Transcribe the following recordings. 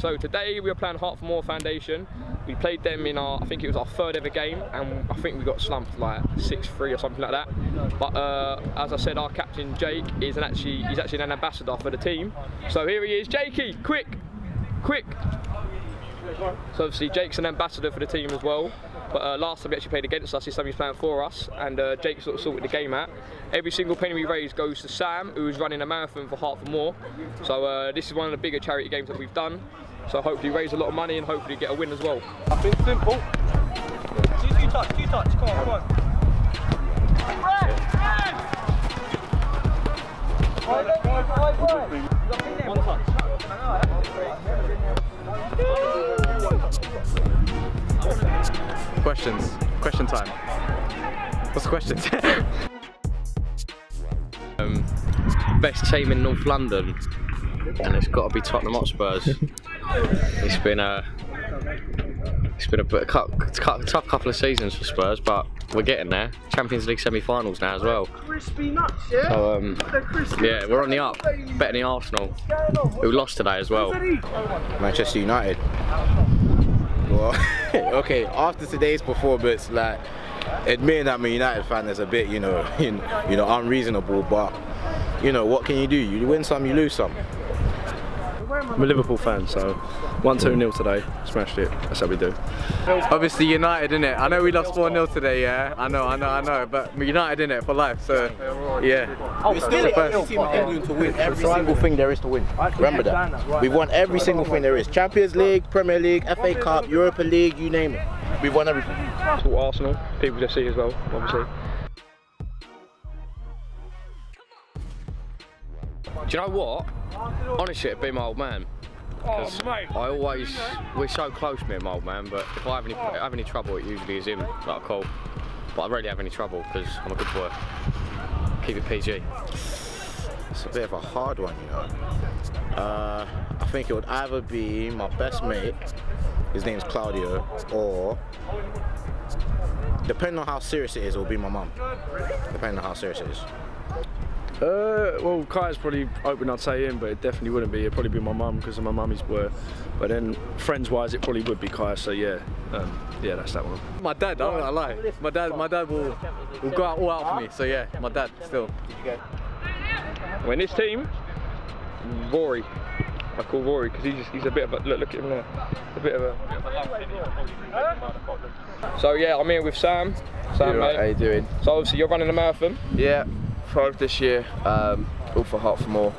So today we were playing Heart4more Foundation. We played them in our, I think it was our third ever game, and I think we got slumped like 6-3 or something like that. But as I said, our captain Jake is he's actually an ambassador for the team. So here he is, Jakey, quick, quick. So obviously Jake's an ambassador for the team as well. But last time he actually played against us, this time he's playing for us, and Jake sort of sorted the game out. Every single penny we raise goes to Sam, who's running a marathon for Heart4more. So this is one of the bigger charity games that we've done. So hopefully raise a lot of money and hopefully get a win as well. I think simple. Two touch, come on, come on. One touch. Questions. Question time. What's the question? Best team in North London, and it's got to be Tottenham Hotspurs. It's been a tough couple of seasons for Spurs, but we're getting there. Champions League semi-finals now as well. So yeah, we're on the up. Better than Arsenal, who lost today as well. Manchester United. Well, okay, after today's performance, like, admitting that I'm a United fan is a bit, you know, unreasonable. But you know, what can you do? You win some, you lose some. I'm a Liverpool fan, so 1-2-0 today, smashed it, that's how we do. Obviously United, innit? I know we lost 4-0 today, yeah? I know, but United, innit, for life, so yeah. We're still the only team in England to win every single thing there is to win. Remember that. We've won every single thing there is. Champions League, Premier League, FA Cup, Europa League, you name it. We've won everything. It's all Arsenal, people just see as well, obviously. Do you know what? Honestly, it'd be my old man. We're so close, me and my old man, but if I have any trouble, it usually is him that I call. But I rarely have any trouble because I'm a good boy. Keep it PG. It's a bit of a hard one, you know. I think it would either be my best mate, his name's Claudio, or depending on how serious it is, it will be my mum. Depending on how serious it is. Well, Kai's probably hoping I'd say him, but it definitely wouldn't be. It'd probably be my mum because I'm my mummy's boy. But then, friends-wise, it probably would be Kai. So yeah, yeah, that's that one. My dad, I'm not gonna lie. My dad will go all out for me. So yeah, my dad still. When this team, Rory, I call Rory because he's a bit of a look at him there, a bit of a. So yeah, I'm here with Sam. Sam, mate. How you doing? So obviously you're running a marathon. Yeah. 5 this year, all for Heart4more.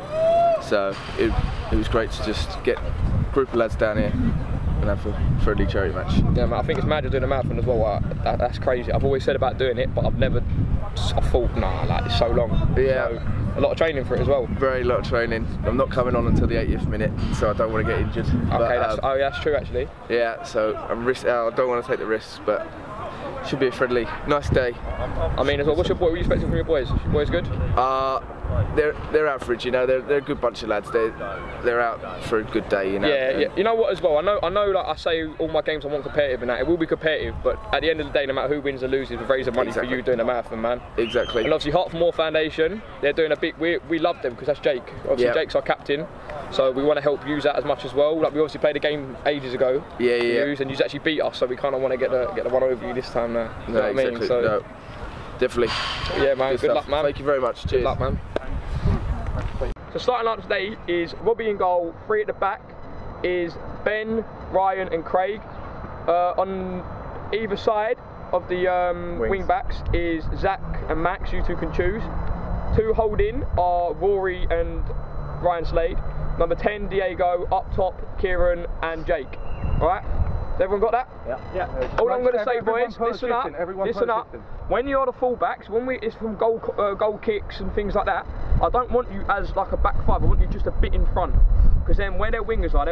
So it was great to just get a group of lads down here and have a friendly charity match. Yeah, man, I think it's mad you're doing a marathon as well. That's crazy. I've always said about doing it, but I thought, nah, like it's so long. Yeah. So, a lot of training for it as well. Very lot of training. I'm not coming on until the 80th minute, so I don't want to get injured. Okay, but, oh yeah, that's true actually. Yeah, so I don't want to take the risks, but should be a friendly, nice day. I mean, as well, what are you expecting from your boys? Your boys good? They're average, you know. They're a good bunch of lads. They're out for a good day, you know. Yeah. You know what as well? I know. Like I say, all my games I want competitive and that. It will be competitive, but at the end of the day, no matter who wins or loses, we're raising money for you doing a marathon, man. Exactly. And obviously, Heart4more Foundation, they're doing a big. We love them because that's Jake. Obviously, Jake's our captain, so we want to help use that as much as well. Like we obviously played a game ages ago. Yeah. And you actually beat us, so we kind of want to get the one over you this time now. You know what I mean? So, no, definitely. Yeah, man. Good luck, man. Thank you very much. Cheers. Good luck, man. So starting out today is Robbie in goal. 3 at the back is Ben, Ryan, and Craig. On either side of the wing backs is Zach and Max. You two can choose. 2 holding are Rory and Ryan Slade. Number 10, Diego. Up top, Kieran and Jake. All right. Has everyone got that? Yeah. All I'm going to say, boys, listen up. When you're the fullbacks, it's from goal kicks and things like that, I don't want you as like a back five. I want you just a bit in front. Because then where their wingers are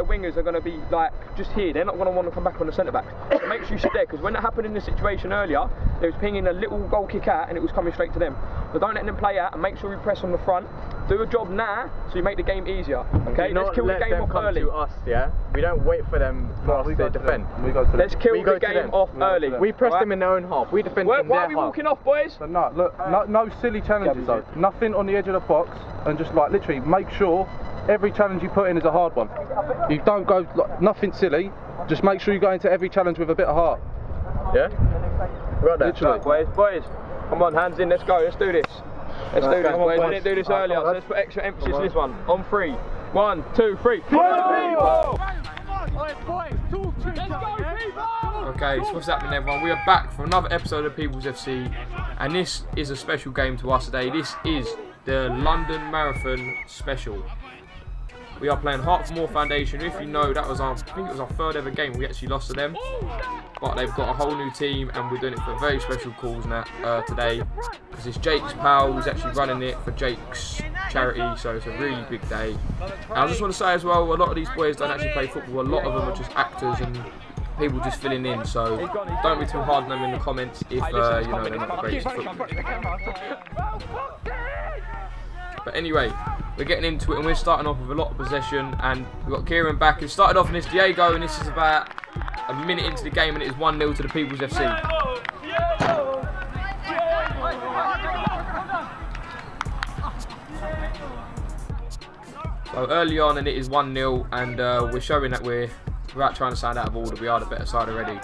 going to be like just here. They're not going to want to come back on the centre backs. So make sure you sit there. Because when that happened in the situation earlier, they was pinging a little goal kick out and it was coming straight to them. So don't let them play out and make sure you press on the front. Do a job now so you make the game easier. Okay, let's kill the game off early. To us, yeah? We don't wait for them to defend. Let's kill the game off early. We press them in their own half. We defend in their half. Why are we walking off, boys? But no, look, no silly challenges though. Nothing on the edge of the box, and just like literally make sure every challenge you put in is a hard one. You don't go like, nothing silly. Just make sure you go into every challenge with a bit of heart. Yeah? Right there. Literally. Boys, come on, hands in, let's go, let's do this. Let's do this, boys. We didn't do this earlier, so let's put extra emphasis on this one. On 3. 1, 2, 3. Okay, so what's happening, everyone? We are back for another episode of People's FC, and this is a special game to us today. This is the London Marathon Special. We are playing Heart4more Foundation. If you know, that was I think it was our 3rd ever game. We actually lost to them, but they've got a whole new team, and we're doing it for a very special cause now today. Because it's Jake's pal who's actually running it for Jake's charity, so it's a really big day. And I just want to say as well, a lot of these boys don't actually play football. A lot of them are just actors and people just filling in. So don't be too hard on them in the comments if you know they're not the greatest football. But anyway, we're getting into it, and we're starting off with a lot of possession, and we've got Kieran back. He started off in this Diego, and this is about a minute into the game, and it is 1-0 to the People's FC. So early on, and it is 1-0, and we're showing that we're, without trying to sound out of order, we are the better side already.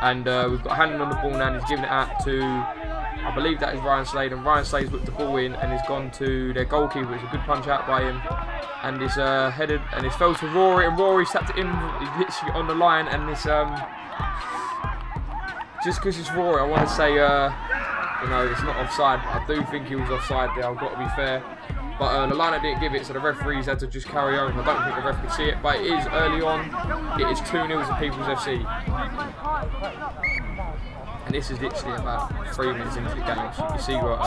And we've got Hannon on the ball now, and he's giving it out to, I believe that is Ryan Slade, and Ryan Slade's whipped the ball in and he's gone to their goalkeeper. It's a good punch out by him, and it's headed, and it's fell to Rory, and Rory's tapped it in. He's literally on the line, and this just because it's Rory, I want to say you know, it's not offside. I do think he was offside there, I've got to be fair, but the liner didn't give it, so the referees had to just carry on. I don't think the ref could see it, but it is early on. It is 2-0 to People's FC. And this is literally about 3 minutes into the game, so you can see what,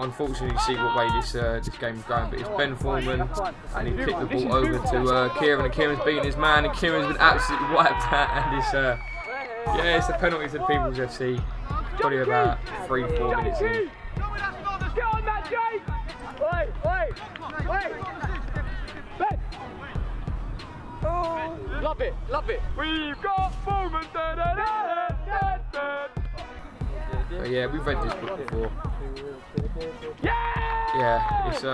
unfortunately, you see what way this game is going. But it's Ben Foreman, and he kicked the ball over to Kieran, and Kieran's beating his man, and Kieran's been absolutely wiped out. And it's yeah, it's a penalty to the People's FC. Probably about 3-4 minutes in. Love it, love it. We've got Foreman. But yeah, we've read this book before. Yeah, it's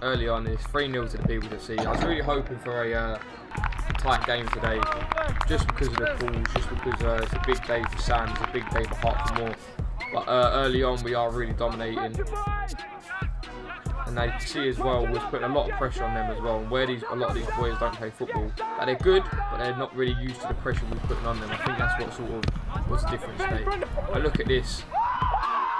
early on. It's 3-0 to the People's FC. I was really hoping for a tight game today, just because of the calls, just because it's a big day for Sam, it's a big day for Heart4more. But early on, we are really dominating. And they see as well, we're putting a lot of pressure on them as well. And where a lot of these boys don't play football, they're good, but they're not really used to the pressure we're putting on them. I think that's what sort of was the difference today. But look at this.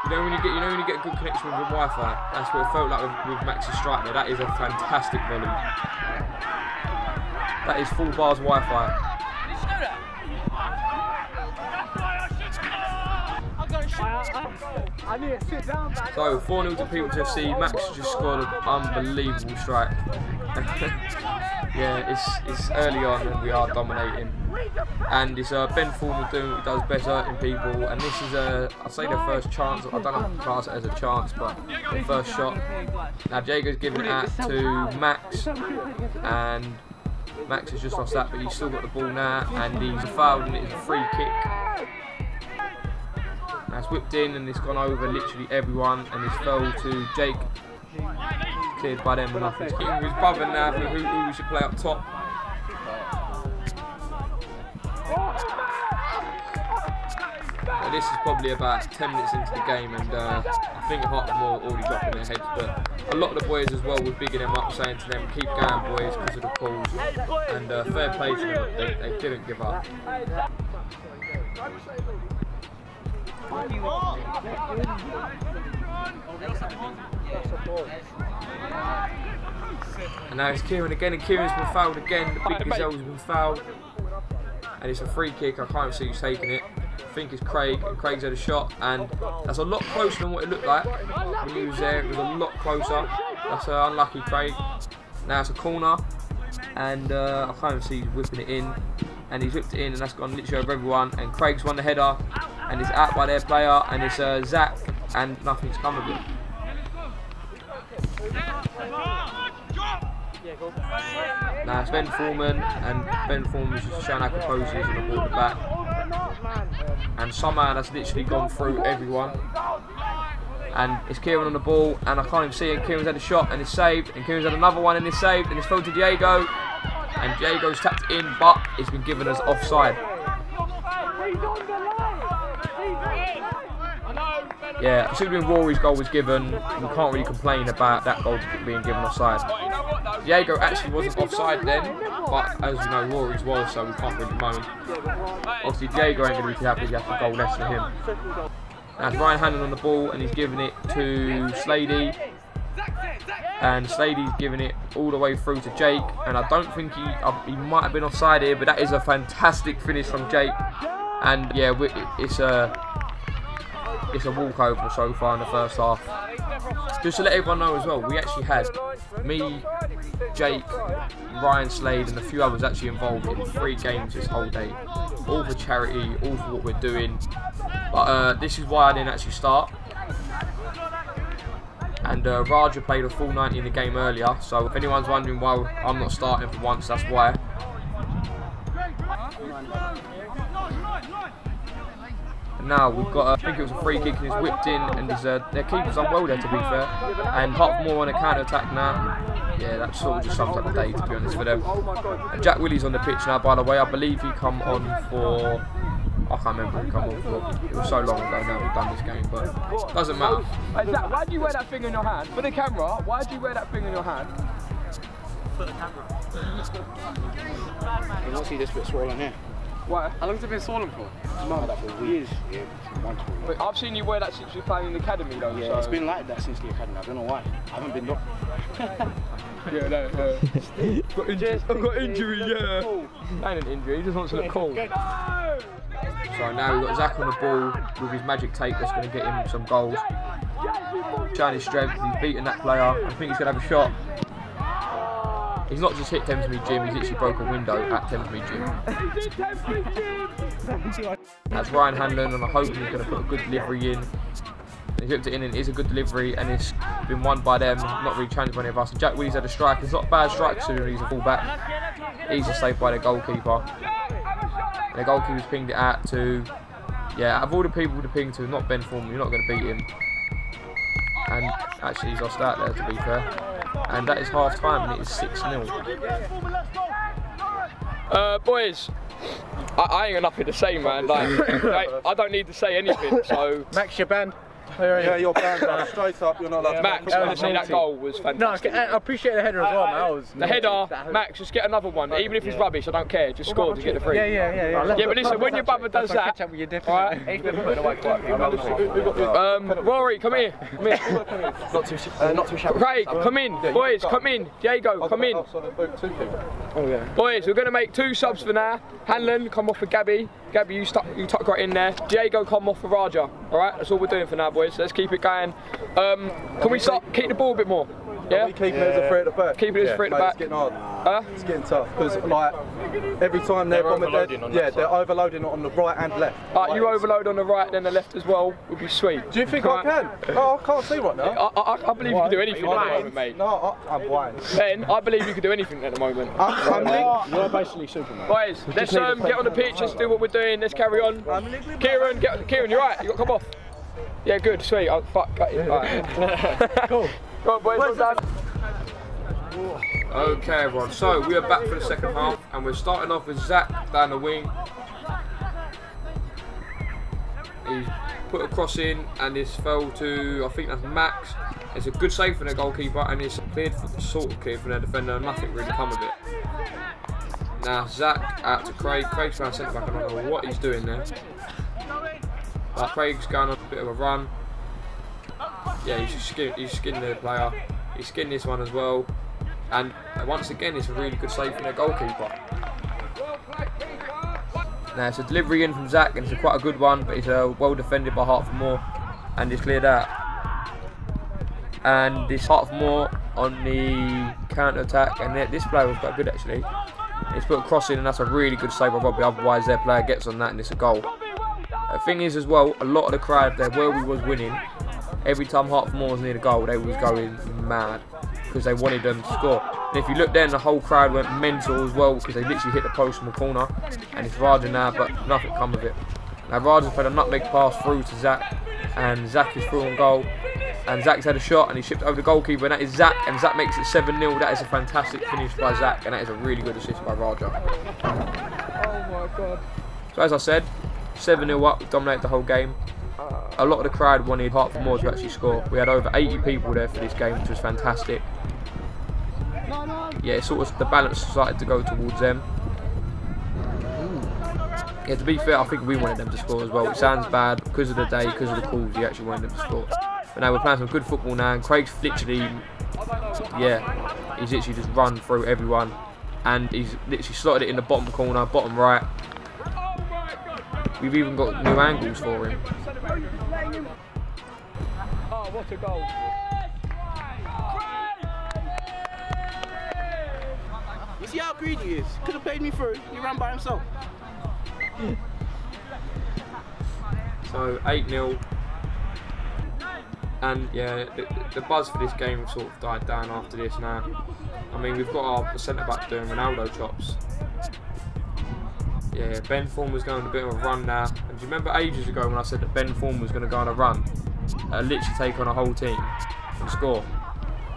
You know when you get a good connection with your Wi-Fi. That's what it felt like with Max's strike there. That is a fantastic volley. That is full bars Wi-Fi. So 4-0 to People's FC. Max just scored an unbelievable strike. Yeah, it's early on and we are dominating. And it's Ben Foreman doing what he does best, hurting people. And this is I'd say their first chance. I don't know if I class it as a chance, but their first shot. Now Diego's giving it out to Max, and Max has just lost that, but he's still got the ball now, and he's fouled, and it's a free kick. Now it's whipped in, and it's gone over literally everyone, and it's fell to Jake. Cleared by them, and nothing's getting his brother now for who we should play up top. Now this is probably about 10 minutes into the game, and I think Heart4more already dropping their heads, but a lot of the boys as well were bigging them up, saying to them, keep going boys, because of the calls, and fair play to them, they didn't give up. And now it's Kieran again, and Kieran's been fouled again, the big gazelle's been fouled, and it's a free kick. I can't see who's taking it. I think it's Craig, and Craig's had a shot, and that's a lot closer than what it looked like when he was there. It was a lot closer. That's unlucky Craig. Now it's a corner, and I can't see he's whipping it in, and he's whipped it in, and that's gone literally over everyone, and Craig's won the header, and it's out by their player, and it's Zach, and nothing's come of it. Now it's Ben Foreman, and Ben Foreman's just showing how composed he is on the ball at the back. And somehow that's literally gone through everyone. and it's Kieran on the ball, and I can't even see it. Kieran's had a shot and it's saved, and Kieran's had another one and it's saved, and it's fell to Diego, and Diego's tapped in, but it's been given as offside. Yeah, considering Rory's goal was given, we can't really complain about that goal being given offside. Diego actually wasn't offside then, but as you know, Rory's was, so we can't really moan. Obviously, Diego ain't going to be too happy if he has to goal less than him. Now it's Ryan Hanlon on the ball, and he's giving it to Slady. And Slady's giving it all the way through to Jake, and I don't think he might have been offside here, but that is a fantastic finish from Jake. And yeah, it's a walkover so far in the first half. Just to let everyone know as well, we actually had me, Jake, Ryan Slade and a few others actually involved in 3 games this whole day. All for charity, all for what we're doing. But this is why I didn't actually start. And Raja played a full 90 in the game earlier, so if anyone's wondering why I'm not starting for once, that's why. Now we've got, I think it was a free kick and it's whipped in, and their keeper's done well there, to be fair. And Heart4more on a counter attack now. Yeah, that sort of just sums up the day, to be honest, for them. And Jack Willie's on the pitch now, by the way. I believe he come on for, I can't remember who he come on for. It was so long ago now we've done this game, but it doesn't matter. Hey Zach, why do you wear that thing in your hand? For the camera, why do you wear that thing in your hand? For the camera. You don't see this bit swollen here. Why? How long has it been swollen for? No, that for years. Yeah, months. But I've seen you wear that since you were playing in the academy though. Yeah, so. it's been like that since the academy. I don't know why. I haven't been up. Yeah, no. I've got injury, yeah. That ain't an injury, he just wants to look cool. So now we've got Zach on the ball with his magic tape that's going to get him some goals. Showing his strength, he's beaten that player. I think he's going to have a shot. He's not just hit Thamesmead Gym, he's actually broke a window at Thamesmead Gym. That's Ryan Hanlon, and I hope he's going to put a good delivery in. He's whipped it in, and it is a good delivery, and it's been won by them, not really challenged by any of us. And Jack Willie's had a strike. It's not a bad strike considering he's a full-back. Easy saved by the goalkeeper. And the goalkeeper's pinged it out to, yeah, out of all the people to ping to, not Ben Foreman, you're not going to beat him. And actually he's lost out there, to be fair. And that is half time, and it is 6-0. Boys, I ain't got nothing to say, man. Like, I don't need to say anything. So Max, you're banned. Yeah, you're banned, man. Straight up, you're not allowed to. Max, honestly, that goal was fantastic. No, I appreciate the header as well, man. The header, Max, just get another one. Even if it's rubbish, I don't care. Just score to get the free. Yeah, but listen, when your brother does that, alright? Rory, come here. Come here. Not too shabby. Craig, come in. Boys, come in. Diego, come in. Oh yeah. Boys, we're going to make 2 subs for now. Hanlon, come off for Gabby. Gabby, you tuck right in there. Diego, come off for Raja. Alright, that's all we're doing for now, boys. So let's keep it going. Can we start, keep the ball a bit more? Yeah? We keep it as a 3 at the back. Keep it as a 3 at the back. It's getting hard. It's getting tough because like every time they're overloading on the right and left. You overload on the right then the left as well would be sweet. Do you think I can? Oh, I can't see right now. I believe you can do anything at the moment, mate. No, I'm blind. Ben, I believe you can do anything at the moment. You're basically Superman. Boys, let's get on the pitch, let's do what we're doing, let's carry on. Kieran, you're right, you got to come off. Yeah, good, sweet. Oh, fuck, got you. Right. Cool. Come on, boys, well done. Okay, everyone, so we are back for the second half, and we're starting off with Zach down the wing. He's put a cross in, and this fell to, I think that's Max. It's a good save for their goalkeeper, and it's cleared, sort of cleared from their defender, and nothing really come of it. Now, Zach out to Craig. Craig's found centre back, I don't know what he's doing there. But Craig's going on a bit of a run. Yeah, he's skinned the player. He's skinned this one as well. And once again, it's a really good save from their goalkeeper. Now, it's a delivery in from Zach, and it's quite a good one, but it's well defended by Heart4more, and it's cleared out. And this Heart4more on the counter attack, and this player was quite good actually. He's put a cross in, and that's a really good save by Robbie, otherwise their player gets on that and it's a goal. The thing is as well, a lot of the crowd there where we was winning, every time Heart4more was near the goal, they was going mad because they wanted them to score. And if you look then, the whole crowd went mental as well because they literally hit the post from the corner, and it's Raja now, but nothing come of it. Now Raja's played a nutmeg pass through to Zach, and Zach is through on goal. and Zach's had a shot and he shipped over the goalkeeper, and that is Zach, and Zach makes it 7-0. That is a fantastic finish by Zach, and that is a really good assist by Raja. Oh my God. So as I said, 7-0 up, we dominated the whole game. A lot of the crowd wanted Heart4more to actually score. We had over 80 people there for this game, which was fantastic. Yeah, sort of the balance started to go towards them. Yeah, to be fair, I think we wanted them to score as well. It sounds bad because of the day, because of the calls, we actually wanted them to score. But now we're playing some good football now, and Craig's literally, yeah, he's literally just run through everyone, and he's literally slotted it in the bottom corner, bottom right. We've even got new angles for him. Oh, what a goal. You see how greedy he is? Could have played me through. He ran by himself. So 8-0. And yeah, the buzz for this game sort of died down after this now. I mean, we've got our centre-back doing Ronaldo chops. Yeah, Ben Form was going on a bit of a run now. And do you remember ages ago when I said that Ben Form was going to go on a run? Literally take on a whole team and score.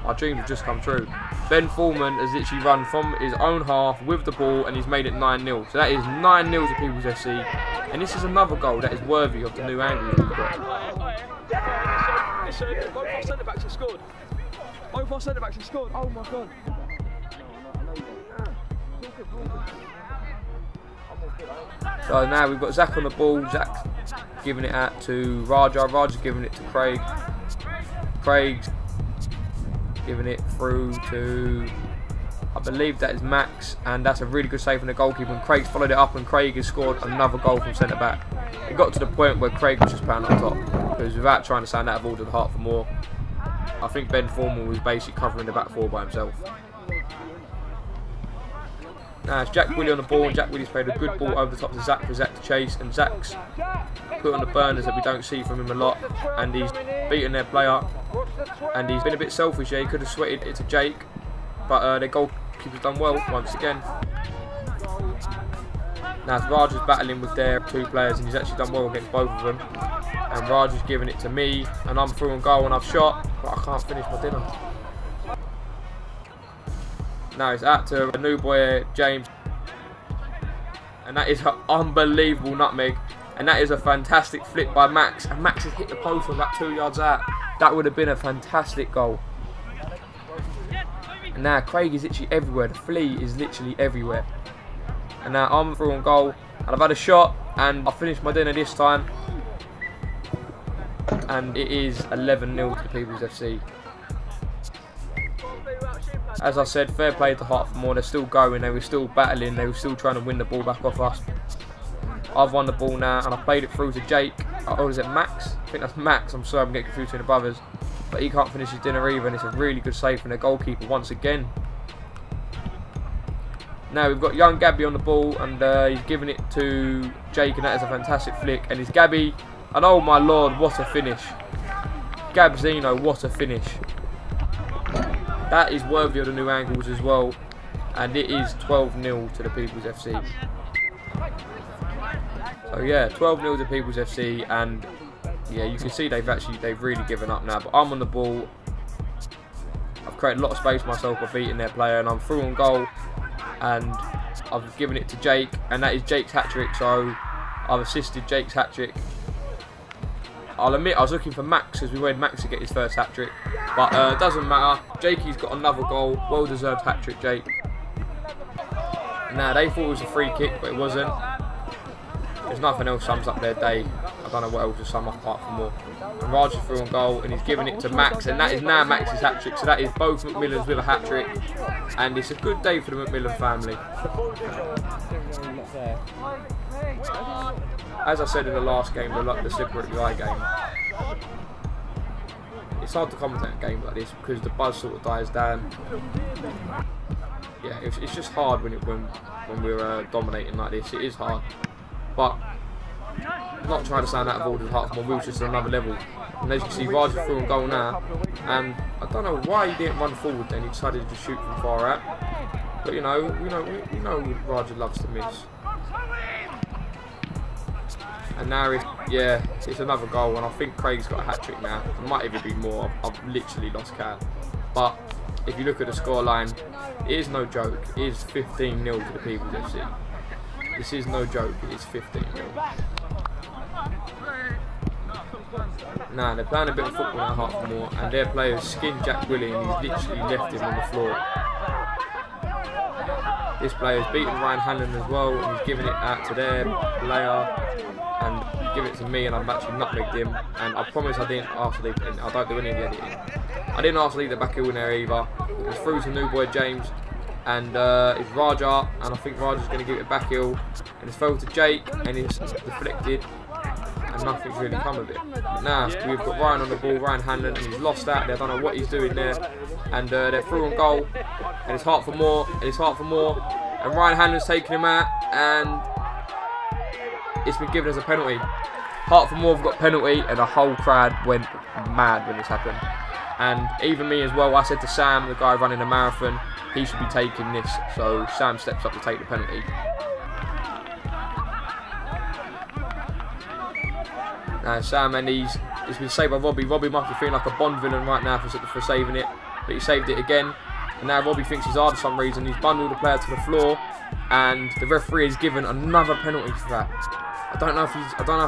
Our dreams have just come true. Ben Foreman has literally run from his own half with the ball, and he's made it 9-0. So that is 9-0 to People's FC. And this is another goal that is worthy of the new angles we've got. Both our centre-backs have scored. Both our centre-backs have scored. Oh my God. So now we've got Zach on the ball. Zach giving it out to Raja. Raja's giving it to Craig. Craig's giving it through to, I believe that is Max, and that's a really good save from the goalkeeper. And Craig's followed it up, and Craig has scored another goal from centre back. It got to the point where Craig was just playing on top, because without trying to sound out of order the Heart4more, I think Ben Foreman was basically covering the back four by himself. Now it's Jack Willie on the ball, and Jack Willie's played a good ball over the top to Zach for Zach to chase, and Zach's put on the burners that we don't see from him a lot, and he's beaten their player, and he's been a bit selfish. Yeah, he could have sweated it to Jake, but their goalkeeper's done well once again. Now Raja's battling with their two players, and he's actually done well against both of them, and Raja's giving it to me, and I'm through on goal, and I've shot, but I can't finish my dinner. Now it's out to a new boy, James, and that is an unbelievable nutmeg, and that is a fantastic flick by Max, and Max has hit the post from about 2 yards out. That would have been a fantastic goal. And now Craig is literally everywhere, the flea is literally everywhere. And now I'm through on goal, and I've had a shot, and I finished my dinner this time, and it is 11-0 to the People's FC. As I said, fair play to Heart4more. They're still going, they were still battling, they were still trying to win the ball back off us. I've won the ball now, and I played it through to Jake. Oh, is it Max? I think that's Max. I'm sorry, I'm getting confused between the brothers. But he can't finish his dinner either, and it's a really good save from their goalkeeper once again. Now we've got young Gabby on the ball, and he's giving it to Jake, and that is a fantastic flick. And it's Gabby, and oh my lord, what a finish. Gabzino, what a finish. That is worthy of the new angles as well, and it is 12-0 to the People's FC. So yeah, 12-0 to People's FC, and yeah, you can see they've really given up now. But I'm on the ball. I've created a lot of space myself by beating their player, and I'm through on goal, and I've given it to Jake, and that is Jake's hat-trick. So I've assisted Jake's hat-trick. I'll admit I was looking for Max, because we wanted Max to get his first hat-trick, but it doesn't matter. Jakey's got another goal, well-deserved hat-trick, Jake. Now they thought it was a free kick, but it wasn't. There's nothing else sums up their day. I don't know what else to sum up Heart4more. And Raj is through on goal, and he's giving it to Max, and that is now Max's hat-trick. So that is both McMillans with a hat-trick, and it's a good day for the McMillan family. As I said in the last game, the slipper at the eye game, it's hard to commentate games like this because the buzz sort of dies down. Yeah, it's just hard when we're dominating like this. It is hard, but I'm not trying to sound out of order with Heart4more. We were just at another level. And as you can see, Raj is through on goal now, and I don't know why he didn't run forward. Then he decided to shoot from far out. But you know, we know Raj loves to miss. And now it's another goal, and I think Craig's got a hat-trick now. It might even be more. I've literally lost count. But if you look at the scoreline, it is no joke. It is 15-0 to the People's FC. This is no joke. It is 15-0. Now they're playing a bit of football now, Heart4more, and their players skinned Jack Willie, and he's literally left him on the floor. This player's beaten Ryan Hanlon as well, and he's giving it out to their player and giving it to me, and I've actually nutmegged him. And I promise I didn't ask to leave it in. I don't do any of the editing. I didn't ask to leave the back heel in there either. It's through to new boy James, and it's Raja, and I think Raja's going to give it back heel, and it's fell to Jake, and it's deflected, and nothing's really come of it. But now we've got Ryan on the ball, Ryan Hanlon, and he's lost that. I don't know what he's doing there, and they're through on goal, and it's Heart4more, and Ryan Hanlon's taking him out, and it's been given as a penalty. Heart4more have got penalty, and the whole crowd went mad when this happened. And even me as well, I said to Sam, the guy running the marathon, he should be taking this. So Sam steps up to take the penalty. Now Sam, and it's been saved by Robbie. Robbie must be feeling like a Bond villain right now for saving it, but he saved it again. And now Robbie thinks he's hard for some reason. He's bundled the player to the floor, and the referee has given another penalty for that. I don't know if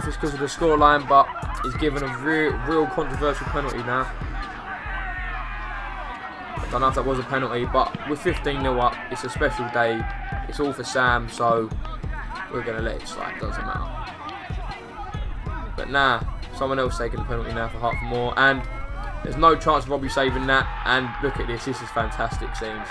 it's because of the scoreline, but he's given a real controversial penalty now. I don't know if that was a penalty, but we're 15-0 up. It's a special day. It's all for Sam, so we're gonna let it slide. Doesn't matter. But now someone else taking the penalty now for Heart4more, and there's no chance of Robbie saving that. And look at this. This is fantastic scenes.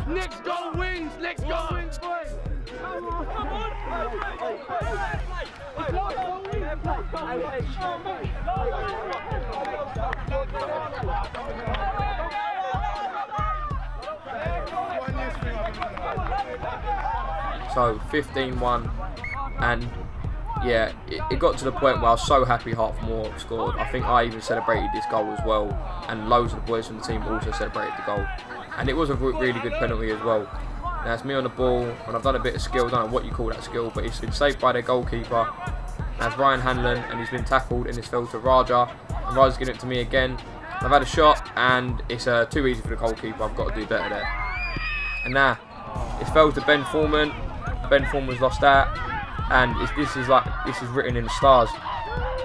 Next goal wins, next goal wins, boys. Come on, come on. So 15-1, and yeah, it got to the point where I was so happy Heart4more scored. I think I even celebrated this goal as well, and loads of the boys from the team also celebrated the goal. And it was a really good penalty as well. Now it's me on the ball, and I've done a bit of skill. I don't know what you call that skill, but it's been saved by their goalkeeper. That's Ryan Hanlon, and he's been tackled, and it's fell to Raja. And Raja's giving it to me again. I've had a shot, and it's too easy for the goalkeeper. I've got to do better there. And now it's fell to Ben Foreman. Ben Foreman's lost that, and this is written in the stars.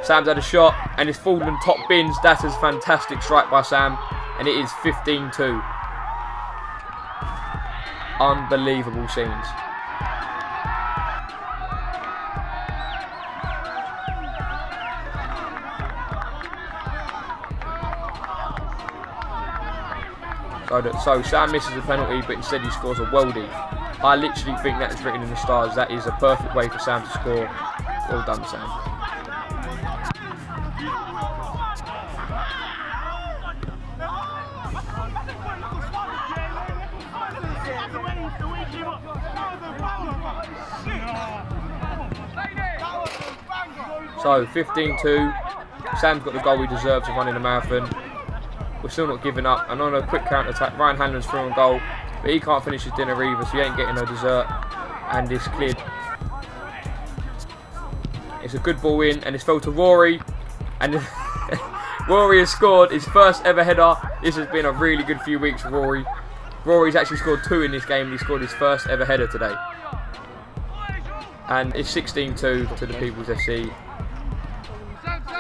Sam's had a shot, and it's fallen top bins. That's a fantastic strike by Sam, and it is 15-2. Unbelievable scenes. So Sam misses the penalty, but instead he scores a worldie. I literally think that's written in the stars. That is a perfect way for Sam to score. Well done, Sam. So 15-2. Sam's got the goal he deserves of running the marathon. We're still not giving up, and on a quick counter attack, Ryan Hanlon's through on goal, but he can't finish his dinner either, so he ain't getting no dessert. And it's cleared. It's a good ball in, and it's fell to Rory, and Rory has scored his first ever header. This has been a really good few weeks for Rory. Rory's actually scored 2 in this game, and he scored his first ever header today. And it's 16-2 to the People's FC.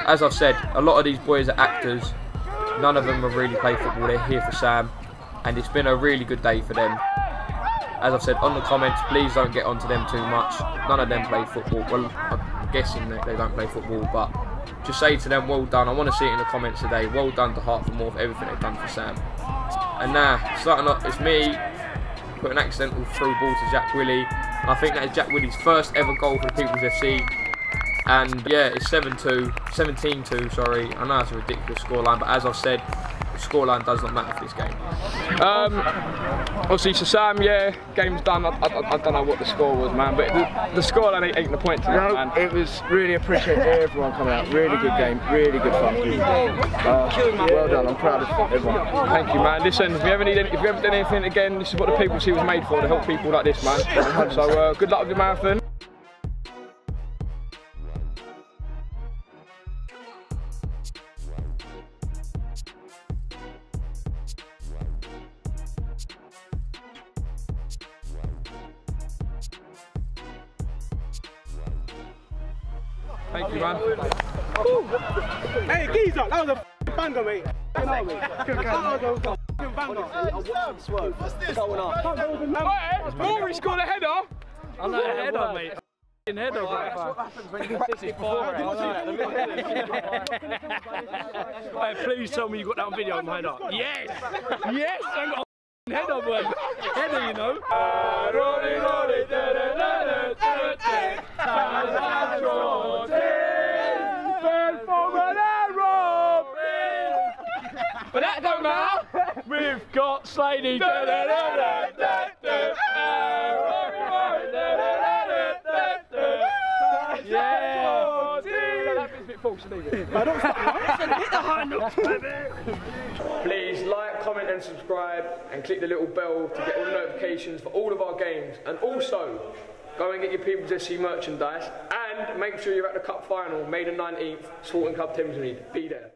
As I've said, a lot of these boys are actors. None of them have really played football. They're here for Sam, and it's been a really good day for them. As I've said on the comments, please don't get onto them too much. None of them play football. Well, I'm guessing that they don't play football, but just say to them, well done. I want to see it in the comments today. Well done to Heart4more for everything they've done for Sam. And now, starting off, it's me. Put an accidental through ball to Jack Willie. And I think that is Jack Willie's first ever goal for the People's FC. And yeah, it's 17-2, sorry. I know it's a ridiculous scoreline, but as I've said, scoreline does not matter for this game. Obviously, so Sam, yeah, game's done. I don't know what the score was, man, but the scoreline ain't the point to that, man. It was really appreciate everyone coming out. Really good game, really good fun. Well done. I'm proud of everyone. Thank you, man. Listen, if you ever done anything again, this is what the People Sea was made for, to help people like this, man. So good luck with your marathon. Thank you, man. Hey, geezer, that was a banger, mate. That was a banger. What's this? Rory scored a header. I'm not a header, mate. Header, That's what happens when you practice before. Hey, please tell me you got that on video of my header. Yes! Yes! I got a header, boy. Header, you know. But that don't matter. We've got Sladey. Please like, comment and subscribe and click the little bell to get all the notifications for all of our games, and also go and get your People's SC merchandise, and make sure you're at the cup final May the 19th, Sporting Club Thamesmead. Be there.